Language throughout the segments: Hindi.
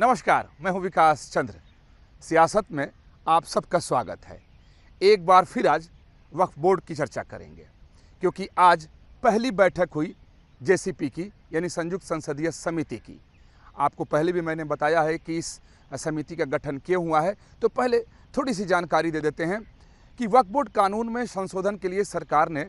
नमस्कार, मैं हूं विकास चंद्र। सियासत में आप सबका स्वागत है। एक बार फिर आज वक्फ बोर्ड की चर्चा करेंगे, क्योंकि आज पहली बैठक हुई जेसीपी की, यानी संयुक्त संसदीय समिति की। आपको पहले भी मैंने बताया है कि इस समिति का गठन क्यों हुआ है, तो पहले थोड़ी सी जानकारी दे देते हैं कि वक्फ बोर्ड कानून में संशोधन के लिए सरकार ने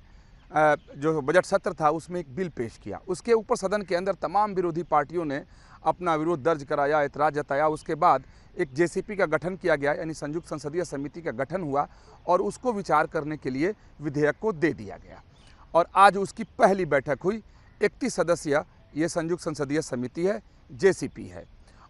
जो बजट सत्र था उसमें एक बिल पेश किया। उसके ऊपर सदन के अंदर तमाम विरोधी पार्टियों ने अपना विरोध दर्ज कराया, एतराज़ जताया। उसके बाद एक जेसीपी का गठन किया गया, यानी संयुक्त संसदीय समिति का गठन हुआ और उसको विचार करने के लिए विधेयक को दे दिया गया। और आज उसकी पहली बैठक हुई। 31 सदस्यीय ये संयुक्त संसदीय समिति है, जेसीपी है,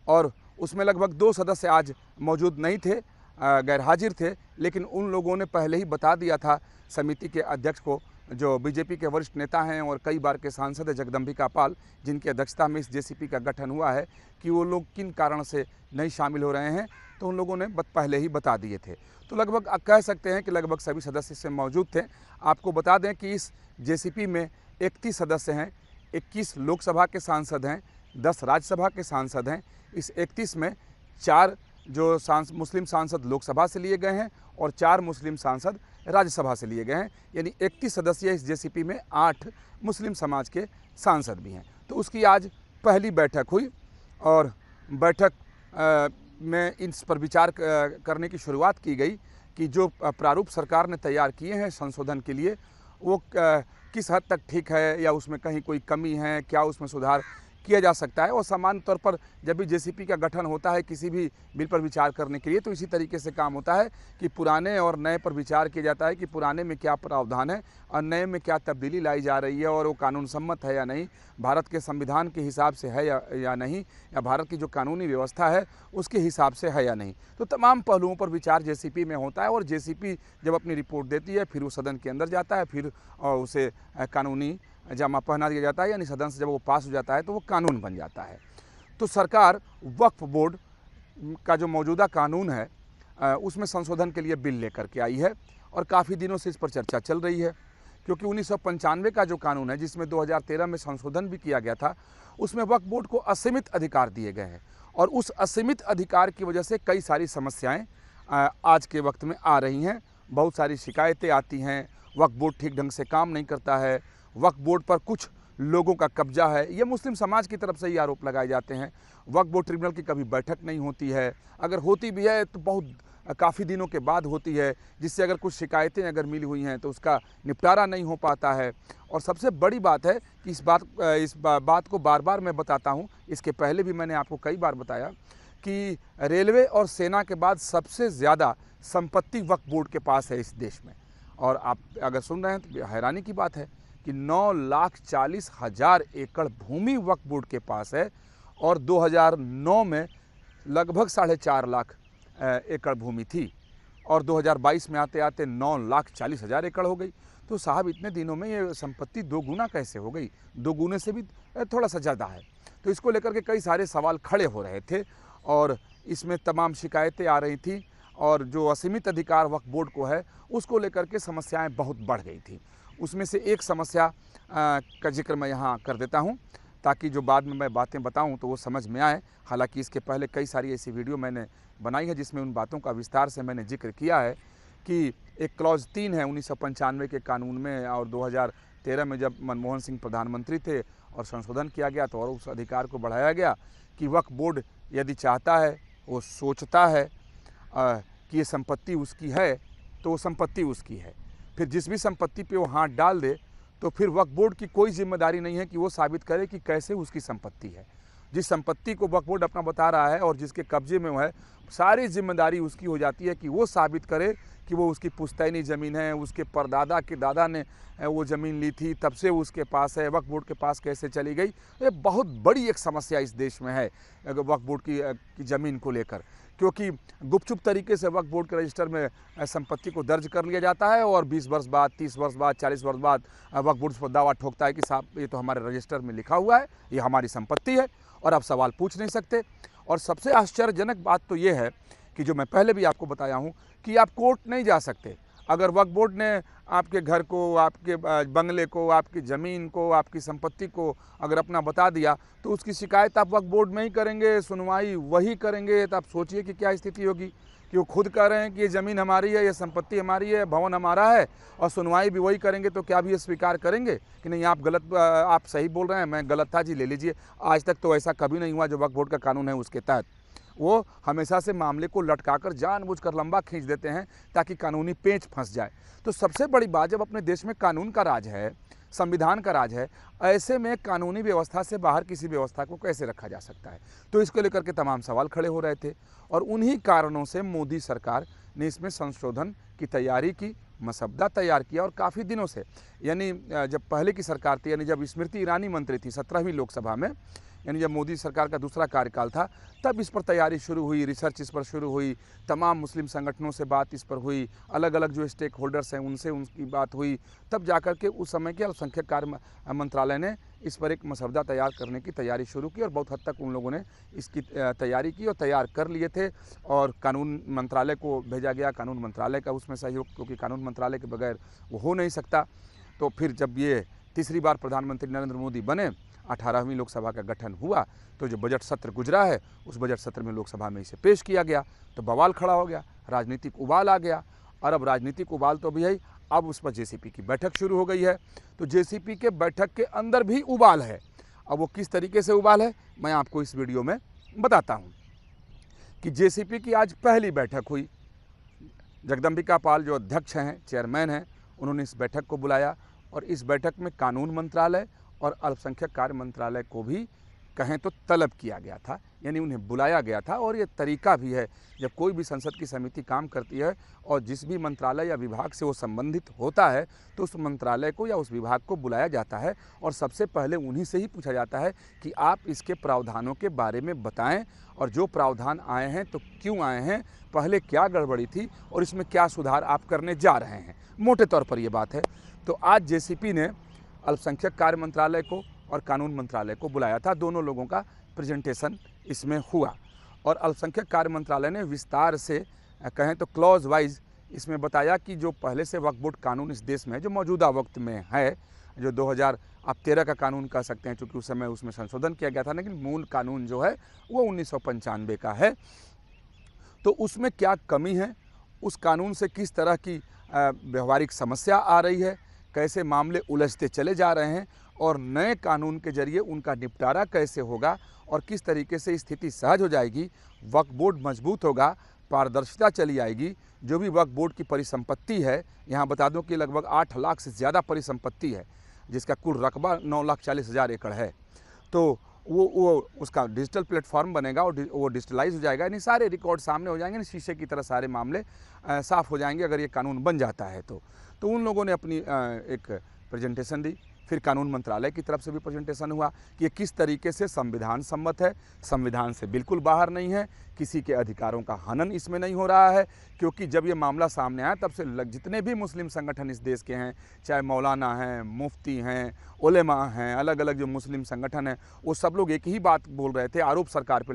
और उसमें लगभग 2 सदस्य आज मौजूद नहीं थे, गैर हाजिर थे, लेकिन उन लोगों ने पहले ही बता दिया था समिति के अध्यक्ष को, जो बीजेपी के वरिष्ठ नेता हैं और कई बार के सांसद हैं, जगदम्बिका पाल, जिनकी अध्यक्षता में इस जेसीपी का गठन हुआ है, कि वो लोग किन कारण से नहीं शामिल हो रहे हैं, तो उन लोगों ने पहले ही बता दिए थे। तो लगभग कह सकते हैं कि लगभग सभी सदस्य इसमें मौजूद थे। आपको बता दें कि इस जेसीपी में 31 सदस्य हैं, 21 लोकसभा के सांसद हैं, 10 राज्यसभा के सांसद हैं। इस 31 में 4 जो मुस्लिम सांसद लोकसभा से लिए गए हैं और 4 मुस्लिम सांसद राज्यसभा से लिए गए हैं, यानी 31 सदस्य इस जेसीपी में 8 मुस्लिम समाज के सांसद भी हैं। तो उसकी आज पहली बैठक हुई और बैठक में इस पर विचार करने की शुरुआत की गई कि जो प्रारूप सरकार ने तैयार किए हैं संशोधन के लिए, वो किस हद तक ठीक है या उसमें कहीं कोई कमी है, क्या उसमें सुधार किया जा सकता है। और सामान्य तौर पर जब भी जेसीपी का गठन होता है किसी भी बिल पर विचार करने के लिए, तो इसी तरीके से काम होता है कि पुराने और नए पर विचार किया जाता है कि पुराने में क्या प्रावधान है और नए में क्या तब्दीली लाई जा रही है, और वो कानून सम्मत है या नहीं, भारत के संविधान के हिसाब से है या नहीं, या भारत की जो कानूनी व्यवस्था है उसके हिसाब से है या नहीं। तो तमाम पहलुओं पर विचार जेसीपी में होता है, और जेसीपी जब अपनी रिपोर्ट देती है फिर वो सदन के अंदर जाता है, फिर उसे कानूनी जामा पहना दिया जाता है, यानी सदन से जब वो पास हो जाता है तो वो कानून बन जाता है। तो सरकार वक्फ बोर्ड का जो मौजूदा कानून है उसमें संशोधन के लिए बिल लेकर के आई है, और काफ़ी दिनों से इस पर चर्चा चल रही है, क्योंकि 1995 का जो कानून है, जिसमें 2013 में संशोधन भी किया गया था, उसमें वक्फ बोर्ड को असीमित अधिकार दिए गए हैं, और उस असीमित अधिकार की वजह से कई सारी समस्याएँ आज के वक्त में आ रही हैं। बहुत सारी शिकायतें आती हैं, वक्फ बोर्ड ठीक ढंग से काम नहीं करता है, वक्फ बोर्ड पर कुछ लोगों का कब्जा है, ये मुस्लिम समाज की तरफ से ही आरोप लगाए जाते हैं। वक्फ बोर्ड ट्रिब्यूनल की कभी बैठक नहीं होती है, अगर होती भी है तो बहुत काफ़ी दिनों के बाद होती है, जिससे अगर कुछ शिकायतें अगर मिली हुई हैं तो उसका निपटारा नहीं हो पाता है। और सबसे बड़ी बात है कि इस बात को बार बार मैं बताता हूँ, इसके पहले भी मैंने आपको कई बार बताया कि रेलवे और सेना के बाद सबसे ज़्यादा संपत्ति वक्फ बोर्ड के पास है इस देश में। और आप अगर सुन रहे हैं तो हैरानी की बात है कि 9,40,000 एकड़ भूमि वक्फ बोर्ड के पास है, और 2009 में लगभग 4.5 लाख एकड़ भूमि थी, और 2022 में आते आते 9,40,000 एकड़ हो गई। तो साहब, इतने दिनों में ये संपत्ति 2 गुना कैसे हो गई? 2 गुने से भी थोड़ा सा ज़्यादा है। तो इसको लेकर के कई सारे सवाल खड़े हो रहे थे, और इसमें तमाम शिकायतें आ रही थी, और जो असीमित अधिकार वक्फ बोर्ड को है उसको लेकर के समस्याएँ बहुत बढ़ गई थी। उसमें से एक समस्या का जिक्र मैं यहाँ कर देता हूँ, ताकि जो बाद में मैं बातें बताऊँ तो वो समझ में आए। हालांकि इसके पहले कई सारी ऐसी वीडियो मैंने बनाई है जिसमें उन बातों का विस्तार से मैंने जिक्र किया है कि एक क्लॉज 3 है 1995 के कानून में, और 2013 में जब मनमोहन सिंह प्रधानमंत्री थे और संशोधन किया गया तो और उस अधिकार को बढ़ाया गया कि वक्फ बोर्ड यदि चाहता है, वो सोचता है कि ये संपत्ति उसकी है, तो वो संपत्ति उसकी है। फिर जिस भी संपत्ति पे वो हाथ डाल दे, तो फिर वक्फ बोर्ड की कोई जिम्मेदारी नहीं है कि वो साबित करे कि कैसे उसकी संपत्ति है। जिस संपत्ति को वक्फ बोर्ड अपना बता रहा है और जिसके कब्जे में वो है, सारी जिम्मेदारी उसकी हो जाती है कि वो साबित करे कि वो उसकी पुश्तैनी ज़मीन है, उसके परदादा के दादा ने वो ज़मीन ली थी, तब से उसके पास है, वक्फ बोर्ड के पास कैसे चली गई। ये बहुत बड़ी एक समस्या इस देश में है वक्फ बोर्ड की ज़मीन को लेकर, क्योंकि गुपचुप तरीके से वक्फ बोर्ड के रजिस्टर में संपत्ति को दर्ज कर लिया जाता है, और 20 वर्ष बाद, 30 वर्ष बाद, 40 वर्ष बाद वक्फ बोर्ड पर दावा ठोकता है कि साहब ये तो हमारे रजिस्टर में लिखा हुआ है, ये हमारी संपत्ति है, और आप सवाल पूछ नहीं सकते। और सबसे आश्चर्यजनक बात तो ये है कि जो मैं पहले भी आपको बताया हूँ कि आप कोर्ट नहीं जा सकते। अगर वक्फ बोर्ड ने आपके घर को, आपके बंगले को, आपकी ज़मीन को, आपकी संपत्ति को अगर अपना बता दिया तो उसकी शिकायत आप वक्फ बोर्ड में ही करेंगे, सुनवाई वही करेंगे। तो आप सोचिए कि क्या स्थिति होगी कि वो खुद कह रहे हैं कि ये ज़मीन हमारी है, ये संपत्ति हमारी है, भवन हमारा है, और सुनवाई भी वही करेंगे। तो क्या भी ये स्वीकार करेंगे कि नहीं आप गलत, आप सही बोल रहे हैं, मैं गलत था जी, ले लीजिए। आज तक तो ऐसा कभी नहीं हुआ। जो वक्फ बोर्ड का कानून है उसके तहत वो हमेशा से मामले को लटकाकर जानबूझकर लंबा खींच देते हैं ताकि कानूनी पेंच फंस जाए। तो सबसे बड़ी बात, जब अपने देश में कानून का राज है, संविधान का राज है, ऐसे में कानूनी व्यवस्था से बाहर किसी व्यवस्था को कैसे रखा जा सकता है? तो इसको लेकर के तमाम सवाल खड़े हो रहे थे और उन्हीं कारणों से मोदी सरकार ने इसमें संशोधन की तैयारी की, मसौदा तैयार किया। और काफ़ी दिनों से, यानी जब पहले की सरकार थी, यानी जब स्मृति ईरानी मंत्री थी 17वीं लोकसभा में, यानी जब मोदी सरकार का दूसरा कार्यकाल था, तब इस पर तैयारी शुरू हुई, रिसर्च इस पर शुरू हुई, तमाम मुस्लिम संगठनों से बात इस पर हुई, अलग अलग जो स्टेक होल्डर्स हैं उनसे उनकी बात हुई। तब जाकर के उस समय के अल्पसंख्यक कार्य मंत्रालय ने इस पर एक मसौदा तैयार करने की तैयारी शुरू की और बहुत हद तक उन लोगों ने इसकी तैयारी की और तैयार कर लिए थे और कानून मंत्रालय को भेजा गया। कानून मंत्रालय का उसमें सहयोग, क्योंकि कानून मंत्रालय के बगैर वो हो नहीं सकता। तो फिर जब ये तीसरी बार प्रधानमंत्री नरेंद्र मोदी बने, 18वीं लोकसभा का गठन हुआ, तो जो बजट सत्र गुजरा है उस बजट सत्र में लोकसभा में इसे पेश किया गया तो बवाल खड़ा हो गया, राजनीतिक उबाल आ गया। और अब राजनीतिक उबाल तो भी है, अब उस पर जेसीपी की बैठक शुरू हो गई है। तो जेसीपी के बैठक के अंदर भी उबाल है। अब वो किस तरीके से उबाल है मैं आपको इस वीडियो में बताता हूँ कि जेसीपी की आज पहली बैठक हुई। जगदम्बिका पाल जो अध्यक्ष हैं, चेयरमैन हैं, उन्होंने इस बैठक को बुलाया और इस बैठक में कानून मंत्रालय और अल्पसंख्यक कार्य मंत्रालय को भी कहें तो तलब किया गया था, यानी उन्हें बुलाया गया था। और ये तरीका भी है, जब कोई भी संसद की समिति काम करती है और जिस भी मंत्रालय या विभाग से वो संबंधित होता है तो उस मंत्रालय को या उस विभाग को बुलाया जाता है और सबसे पहले उन्हीं से ही पूछा जाता है कि आप इसके प्रावधानों के बारे में बताएं और जो प्रावधान आए हैं तो क्यों आए हैं, पहले क्या गड़बड़ी थी और इसमें क्या सुधार आप करने जा रहे हैं। मोटे तौर पर ये बात है। तो आज जेसीपी ने अल्पसंख्यक कार्य मंत्रालय को और कानून मंत्रालय को बुलाया था। दोनों लोगों का प्रेजेंटेशन इसमें हुआ और अल्पसंख्यक कार्य मंत्रालय ने विस्तार से कहें तो क्लॉज वाइज इसमें बताया कि जो पहले से वक्फ बोर्ड कानून इस देश में है, जो मौजूदा वक्त में है, जो 2013 का कानून कह सकते हैं, चूँकि उस समय उसमें संशोधन किया गया था, लेकिन मूल कानून जो है वो 1995 का है। तो उसमें क्या कमी है, उस कानून से किस तरह की व्यवहारिक समस्या आ रही है, कैसे मामले उलझते चले जा रहे हैं और नए कानून के जरिए उनका निपटारा कैसे होगा और किस तरीके से स्थिति सहज हो जाएगी, वक्फ बोर्ड मजबूत होगा, पारदर्शिता चली आएगी। जो भी वक्फ बोर्ड की परिसंपत्ति है, यहाँ बता दूं कि लगभग 8 लाख से ज़्यादा परिसंपत्ति है, जिसका कुल रकबा 9,40,000 एकड़ है। तो वो उसका डिजिटल प्लेटफॉर्म बनेगा और वो डिजिटलाइज हो जाएगा, यानी सारे रिकॉर्ड सामने हो जाएंगे, शीशे की तरह सारे मामले साफ़ हो जाएंगे अगर ये कानून बन जाता है तो उन लोगों ने अपनी एक प्रेजेंटेशन दी। फिर कानून मंत्रालय की तरफ से भी प्रेजेंटेशन हुआ कि ये किस तरीके से संविधान सम्मत है, संविधान से बिल्कुल बाहर नहीं है, किसी के अधिकारों का हनन इसमें नहीं हो रहा है। क्योंकि जब ये मामला सामने आया तब से जितने भी मुस्लिम संगठन इस देश के हैं, चाहे मौलाना हैं, मुफ्ती हैं, उलेमा हैं, अलग अलग जो मुस्लिम संगठन हैं, वो सब लोग एक ही बात बोल रहे थे, आरोप सरकार पर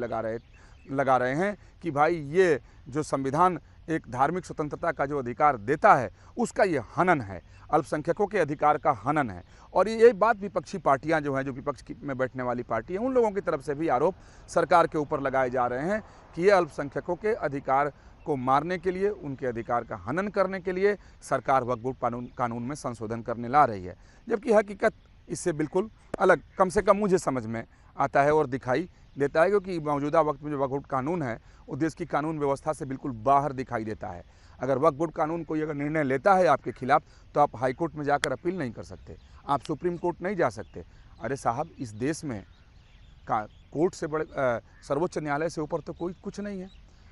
लगा रहे हैं कि भाई ये जो संविधान एक धार्मिक स्वतंत्रता का जो अधिकार देता है उसका ये हनन है, अल्पसंख्यकों के अधिकार का हनन है। और ये बात विपक्षी पार्टियां जो हैं, जो विपक्ष में बैठने वाली पार्टी हैं, उन लोगों की तरफ से भी आरोप सरकार के ऊपर लगाए जा रहे हैं कि ये अल्पसंख्यकों के अधिकार को मारने के लिए, उनके अधिकार का हनन करने के लिए सरकार वक्फ बोर्ड कानून में संशोधन करने ला रही है, जबकि हकीकत इससे बिल्कुल अलग, कम से कम मुझे समझ में आता है और दिखाई देता है। क्योंकि मौजूदा वक्त में जो वक्फ बोर्ड कानून है वो देश की कानून व्यवस्था से बिल्कुल बाहर दिखाई देता है। अगर वक्फ बोर्ड कानून कोई अगर निर्णय लेता है आपके खिलाफ तो आप हाई कोर्ट में जाकर अपील नहीं कर सकते, आप सुप्रीम कोर्ट नहीं जा सकते। अरे साहब, इस देश में कोर्ट से बड़े सर्वोच्च न्यायालय से ऊपर तो कोई कुछ नहीं है।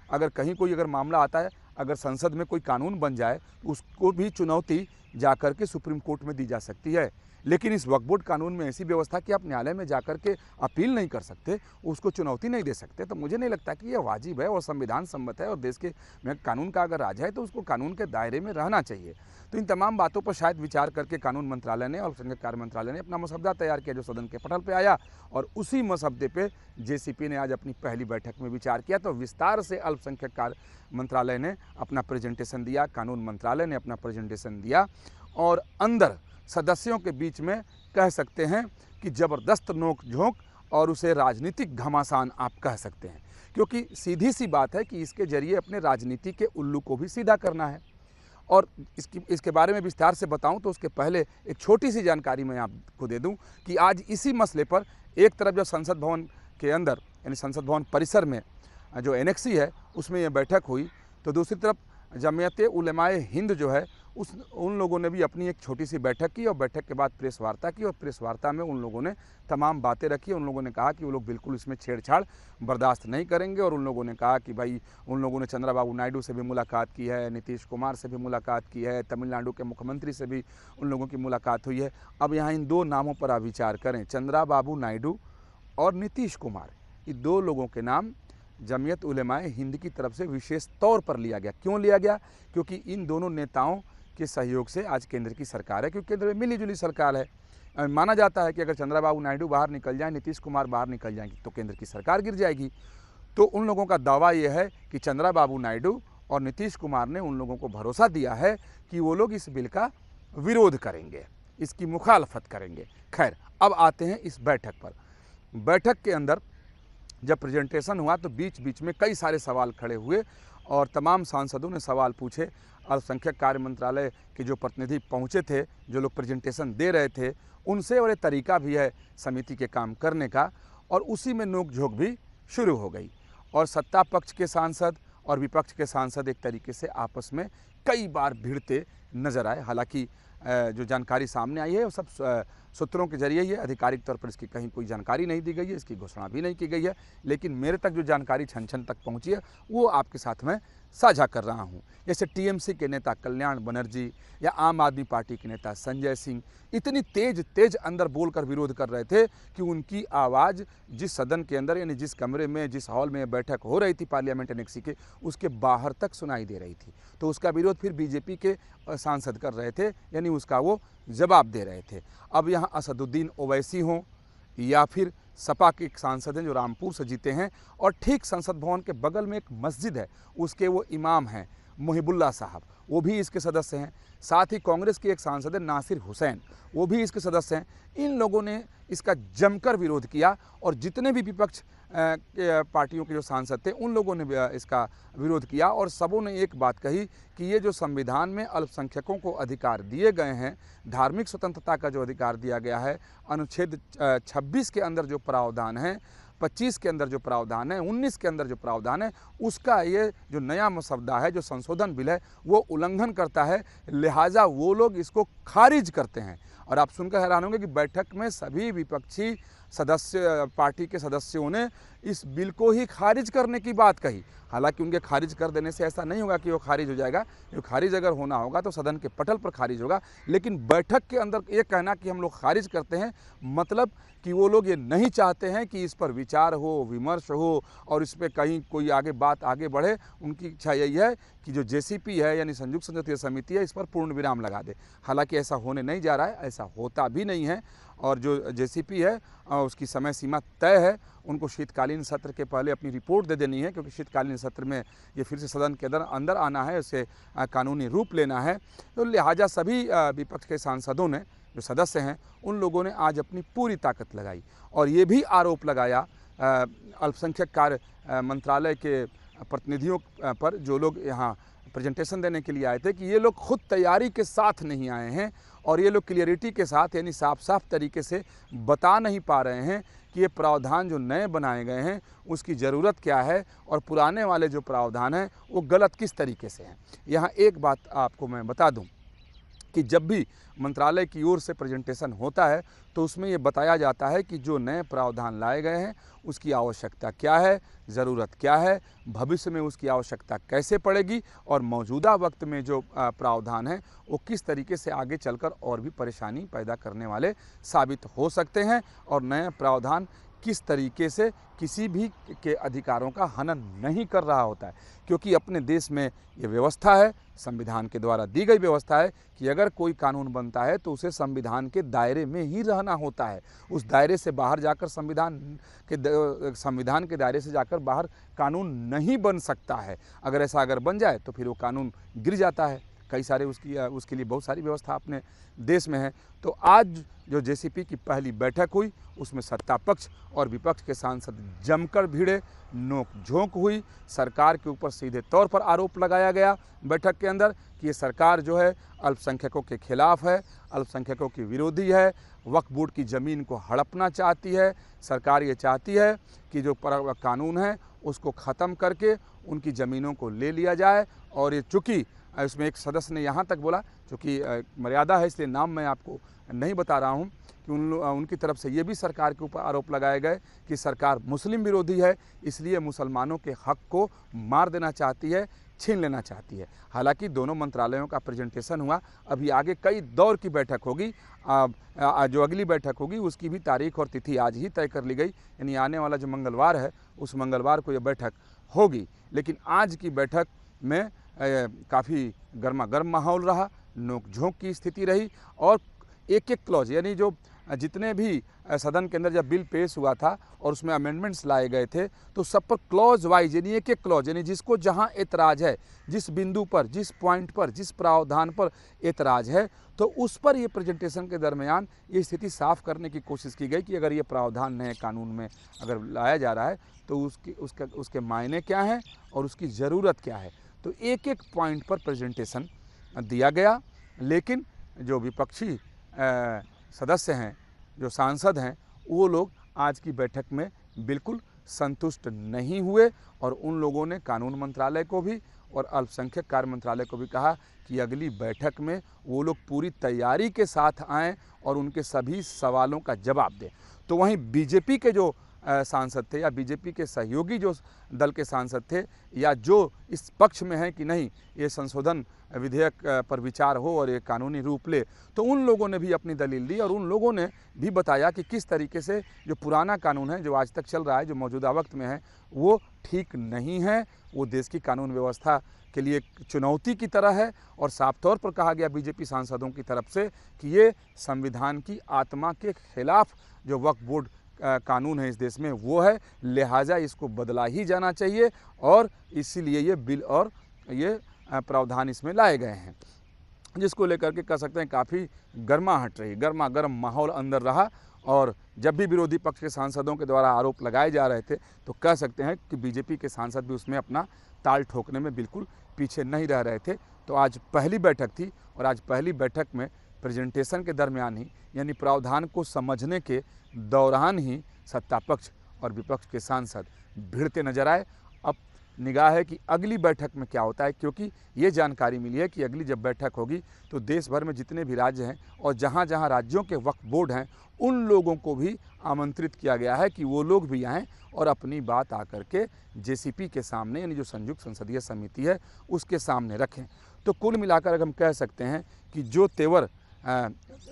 अगर कहीं कोई अगर मामला आता है, अगर संसद में कोई कानून बन जाए तो उसको भी चुनौती जा कर के सुप्रीम कोर्ट में दी जा सकती है। लेकिन इस वक्फ बोर्ड कानून में ऐसी व्यवस्था कि आप न्यायालय में जाकर के अपील नहीं कर सकते, उसको चुनौती नहीं दे सकते, तो मुझे नहीं लगता कि यह वाजिब है और संविधान सम्मत है और देश के में कानून का अगर राज है तो उसको कानून के दायरे में रहना चाहिए। तो इन तमाम बातों पर शायद विचार करके कानून मंत्रालय ने और अल्पसंख्यक कार्य मंत्रालय ने अपना मसौदा तैयार किया जो सदन के पटल पर आया, और उसी मसौदे पर जेसीपी ने आज अपनी पहली बैठक में विचार किया। तो विस्तार से अल्पसंख्यक कार्य मंत्रालय ने अपना प्रेजेंटेशन दिया, कानून मंत्रालय ने अपना प्रेजेंटेशन दिया, और अंदर सदस्यों के बीच में कह सकते हैं कि ज़बरदस्त नोक झोंक और उसे राजनीतिक घमासान आप कह सकते हैं, क्योंकि सीधी सी बात है कि इसके जरिए अपने राजनीति के उल्लू को भी सीधा करना है। और इसके बारे में विस्तार से बताऊं तो उसके पहले एक छोटी सी जानकारी मैं आपको दे दूं कि आज इसी मसले पर एक तरफ जो संसद भवन के अंदर यानी संसद भवन परिसर में जो एनेक्सी है उसमें यह बैठक हुई, तो दूसरी तरफ जमीयत उलमाए हिंद जो है उन लोगों ने भी अपनी एक छोटी सी बैठक की और बैठक के बाद प्रेस वार्ता की, और प्रेस वार्ता में उन लोगों ने तमाम बातें रखी। उन लोगों ने कहा कि वो लोग बिल्कुल इसमें छेड़छाड़ बर्दाश्त नहीं करेंगे, और उन लोगों ने कहा कि भाई उन लोगों ने चंद्रबाबू नायडू से भी मुलाकात की है, नीतीश कुमार से भी मुलाकात की है, तमिलनाडु के मुख्यमंत्री से भी उन लोगों की मुलाकात हुई है। अब यहाँ इन दो नामों पर आप विचार करें, चंद्रबाबू नायडू और नीतीश कुमार, ये दो लोगों के नाम जमीयत उलमाए हिंद की तरफ से विशेष तौर पर लिया गया। क्यों लिया गया? क्योंकि इन दोनों नेताओं के सहयोग से आज केंद्र की सरकार है, क्योंकि केंद्र में मिलीजुली सरकार है। माना जाता है कि अगर चंद्रबाबू नायडू बाहर निकल जाए, नीतीश कुमार बाहर निकल जाएंगे तो केंद्र की सरकार गिर जाएगी। तो उन लोगों का दावा यह है कि चंद्रबाबू नायडू और नीतीश कुमार ने उन लोगों को भरोसा दिया है कि वो लोग इस बिल का विरोध करेंगे, इसकी मुखालफत करेंगे। खैर, अब आते हैं इस बैठक पर। बैठक के अंदर जब प्रेजेंटेशन हुआ तो बीच बीच में कई सारे सवाल खड़े हुए और तमाम सांसदों ने सवाल पूछे। अल्पसंख्यक कार्य मंत्रालय के जो प्रतिनिधि पहुंचे थे, जो लोग प्रेजेंटेशन दे रहे थे, उनसे, और ये तरीका भी है समिति के काम करने का, और उसी में नोक झोंक भी शुरू हो गई। और सत्ता पक्ष के सांसद और विपक्ष के सांसद एक तरीके से आपस में कई बार भिड़ते नजर आए। हालांकि जो जानकारी सामने आई है वो सब सूत्रों के जरिए ही है, आधिकारिक तौर पर इसकी कहीं कोई जानकारी नहीं दी गई है, इसकी घोषणा भी नहीं की गई है, लेकिन मेरे तक जो जानकारी छन छन तक पहुंची है वो आपके साथ में साझा कर रहा हूं। जैसे टीएमसी के नेता कल्याण बनर्जी या आम आदमी पार्टी के नेता संजय सिंह इतनी तेज अंदर बोलकर विरोध कर रहे थे कि उनकी आवाज़ जिस सदन के अंदर यानी जिस कमरे में, जिस हॉल में बैठक हो रही थी पार्लियामेंट एनेक्सी के, उसके बाहर तक सुनाई दे रही थी। तो उसका विरोध फिर बीजेपी के सांसद कर रहे थे, यानी उसका वो जवाब दे रहे थे। अब यहाँ असदुद्दीन ओवैसी हों या फिर सपा के एक सांसद हैं जो रामपुर से जीते हैं, और ठीक संसद भवन के बगल में एक मस्जिद है, उसके वो इमाम हैं मुहिबुल्ला साहब, वो भी इसके सदस्य हैं। साथ ही कांग्रेस के एक सांसद है नासिर हुसैन, वो भी इसके सदस्य हैं। इन लोगों ने इसका जमकर विरोध किया, और जितने भी विपक्ष पार्टियों के जो सांसद थे उन लोगों ने इसका विरोध किया, और सबों ने एक बात कही कि ये जो संविधान में अल्पसंख्यकों को अधिकार दिए गए हैं, धार्मिक स्वतंत्रता का जो अधिकार दिया गया है, अनुच्छेद 26 के अंदर जो प्रावधान है, 25 के अंदर जो प्रावधान है, 19 के अंदर जो प्रावधान है, उसका ये जो नया मसौदा है, जो संशोधन बिल है, वो उल्लंघन करता है। लिहाजा वो लोग इसको खारिज करते हैं। और आप सुनकर हैरान होंगे कि बैठक में सभी विपक्षी सदस्य पार्टी के सदस्यों ने इस बिल को ही खारिज करने की बात कही। हालांकि उनके खारिज कर देने से ऐसा नहीं होगा कि वो खारिज हो जाएगा, जो खारिज अगर होना होगा तो सदन के पटल पर खारिज होगा। लेकिन बैठक के अंदर ये कहना कि हम लोग खारिज करते हैं, मतलब कि वो लोग ये नहीं चाहते हैं कि इस पर विचार हो, विमर्श हो और इस पर कहीं कोई बात आगे बढ़े। उनकी इच्छा यही है कि जो जेसीपी है यानी संयुक्त संसदीय समिति है, इस पर पूर्ण विराम लगा दे। हालांकि ऐसा होने नहीं जा रहा है, ऐसा होता भी नहीं है, और जो जेसीपी है उसकी समय सीमा तय है। उनको शीतकालीन सत्र के पहले अपनी रिपोर्ट दे देनी है, क्योंकि शीतकालीन सत्र में ये फिर से सदन के अंदर आना है, उसे कानूनी रूप लेना है। तो लिहाजा सभी विपक्ष के सांसदों ने, जो सदस्य हैं, उन लोगों ने आज अपनी पूरी ताकत लगाई और ये भी आरोप लगाया अल्पसंख्यक कार्य मंत्रालय के प्रतिनिधियों पर, जो लोग यहाँ प्रेजेंटेशन देने के लिए आए थे, कि ये लोग खुद तैयारी के साथ नहीं आए हैं और ये लोग क्लियरिटी के साथ यानी साफ साफ तरीके से बता नहीं पा रहे हैं कि ये प्रावधान जो नए बनाए गए हैं उसकी ज़रूरत क्या है और पुराने वाले जो प्रावधान हैं वो गलत किस तरीके से हैं। यहाँ एक बात आपको मैं बता दूं कि जब भी मंत्रालय की ओर से प्रेजेंटेशन होता है तो उसमें ये बताया जाता है कि जो नए प्रावधान लाए गए हैं उसकी आवश्यकता क्या है, ज़रूरत क्या है, भविष्य में उसकी आवश्यकता कैसे पड़ेगी और मौजूदा वक्त में जो प्रावधान हैं वो किस तरीके से आगे चलकर और भी परेशानी पैदा करने वाले साबित हो सकते हैं और नए प्रावधान किस तरीके से किसी भी के अधिकारों का हनन नहीं कर रहा होता है। क्योंकि अपने देश में ये व्यवस्था है, संविधान के द्वारा दी गई व्यवस्था है कि अगर कोई कानून बनता है तो उसे संविधान के दायरे में ही रहना होता है। उस दायरे से बाहर जाकर संविधान के दायरे से जाकर बाहर कानून नहीं बन सकता है। अगर ऐसा बन जाए तो फिर वो कानून गिर जाता है। कई सारे उसके लिए बहुत सारी व्यवस्था अपने देश में है। तो आज जो जेसीपी की पहली बैठक हुई उसमें सत्ता पक्ष और विपक्ष के सांसद जमकर भिड़े, नोक झोंक हुई। सरकार के ऊपर सीधे तौर पर आरोप लगाया गया बैठक के अंदर कि ये सरकार जो है अल्पसंख्यकों के खिलाफ है, अल्पसंख्यकों की विरोधी है, वक्फ बोर्ड की ज़मीन को हड़पना चाहती है। सरकार ये चाहती है कि जो कानून है उसको ख़त्म करके उनकी ज़मीनों को ले लिया जाए। और ये चूँकि इसमें एक सदस्य ने यहाँ तक बोला, चूँकि मर्यादा है इसलिए नाम मैं आपको नहीं बता रहा हूँ, कि उनकी तरफ से ये भी सरकार के ऊपर आरोप लगाए गए कि सरकार मुस्लिम विरोधी है, इसलिए मुसलमानों के हक को मार देना चाहती है, छीन लेना चाहती है। हालांकि दोनों मंत्रालयों का प्रेजेंटेशन हुआ, अभी आगे कई दौर की बैठक होगी। जो अगली बैठक होगी उसकी भी तारीख और तिथि आज ही तय कर ली गई, यानी आने वाला जो मंगलवार है उस मंगलवार को ये बैठक होगी। लेकिन आज की बैठक में काफ़ी गर्मा गर्म माहौल रहा, नोक झोंक की स्थिति रही और एक एक क्लॉज, यानी जो जितने भी सदन के अंदर जब बिल पेश हुआ था और उसमें अमेंडमेंट्स लाए गए थे तो सब पर क्लॉज वाइज, यानी एक एक क्लॉज, यानी जिसको जहां एतराज़ है, जिस बिंदु पर, जिस पॉइंट पर, जिस प्रावधान पर एतराज़ है, तो उस पर ये प्रेजेंटेशन के दरमियान ये स्थिति साफ करने की कोशिश की गई कि अगर ये प्रावधान नए कानून में अगर लाया जा रहा है तो उसके मायने क्या हैं और उसकी ज़रूरत क्या है। तो एक एक पॉइंट पर प्रेजेंटेशन दिया गया। लेकिन जो विपक्षी सदस्य हैं, जो सांसद हैं, वो लोग आज की बैठक में बिल्कुल संतुष्ट नहीं हुए और उन लोगों ने कानून मंत्रालय को भी और अल्पसंख्यक कार्य मंत्रालय को भी कहा कि अगली बैठक में वो लोग पूरी तैयारी के साथ आएँ और उनके सभी सवालों का जवाब दें। तो वहीं बीजेपी के जो सांसद थे या बीजेपी के सहयोगी जो दल के सांसद थे या जो इस पक्ष में हैं कि नहीं ये संशोधन विधेयक पर विचार हो और ये कानूनी रूप ले, तो उन लोगों ने भी अपनी दलील दी और उन लोगों ने भी बताया कि किस तरीके से जो पुराना कानून है, जो आज तक चल रहा है, जो मौजूदा वक्त में है, वो ठीक नहीं है, वो देश की कानून व्यवस्था के लिए एक चुनौती की तरह है। और साफ तौर पर कहा गया बीजेपी सांसदों की तरफ से कि ये संविधान की आत्मा के खिलाफ जो वक्फ बोर्ड कानून है इस देश में वो है, लिहाजा इसको बदला ही जाना चाहिए और इसीलिए ये बिल और ये प्रावधान इसमें लाए गए हैं, जिसको लेकर के कह सकते हैं काफ़ी गर्माहट रही, गर्मा गर्म माहौल अंदर रहा। और जब भी विरोधी पक्ष के सांसदों के द्वारा आरोप लगाए जा रहे थे तो कह सकते हैं कि बीजेपी के सांसद भी उसमें अपना ताल ठोकने में बिल्कुल पीछे नहीं रह रहे थे। तो आज पहली बैठक थी और आज पहली बैठक में प्रेजेंटेशन के दरमियान ही, यानी प्रावधान को समझने के दौरान ही सत्ता पक्ष और विपक्ष के सांसद भिड़ते नजर आए। अब निगाह है कि अगली बैठक में क्या होता है, क्योंकि ये जानकारी मिली है कि अगली जब बैठक होगी तो देश भर में जितने भी राज्य हैं और जहाँ जहाँ राज्यों के वक्फ बोर्ड हैं उन लोगों को भी आमंत्रित किया गया है कि वो लोग भी आएँ और अपनी बात आकर के जेसीपी के सामने, यानी जो संयुक्त संसदीय समिति है, उसके सामने रखें। तो कुल मिलाकर हम कह सकते हैं कि जो तेवर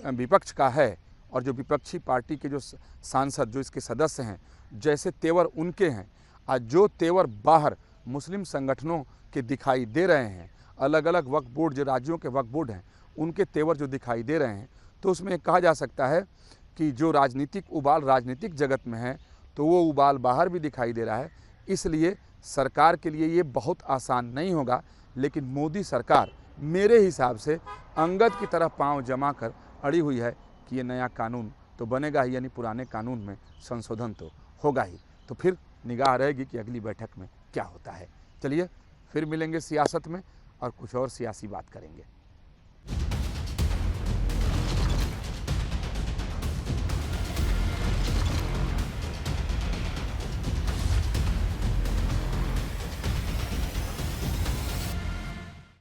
विपक्ष का है और जो विपक्षी पार्टी के जो सांसद, जो इसके सदस्य हैं, जैसे तेवर उनके हैं, आज जो तेवर बाहर मुस्लिम संगठनों के दिखाई दे रहे हैं, अलग अलग वक्फ बोर्ड, जो राज्यों के वक्फ बोर्ड हैं, उनके तेवर जो दिखाई दे रहे हैं, तो उसमें कहा जा सकता है कि जो राजनीतिक उबाल राजनीतिक जगत में है तो वो उबाल बाहर भी दिखाई दे रहा है। इसलिए सरकार के लिए ये बहुत आसान नहीं होगा, लेकिन मोदी सरकार मेरे हिसाब से अंगद की तरह पांव जमा कर अड़ी हुई है कि ये नया कानून तो बनेगा ही, यानी पुराने कानून में संशोधन तो होगा ही। तो फिर निगाह रहेगी कि अगली बैठक में क्या होता है। चलिए फिर मिलेंगे सियासत में और कुछ और सियासी बात करेंगे।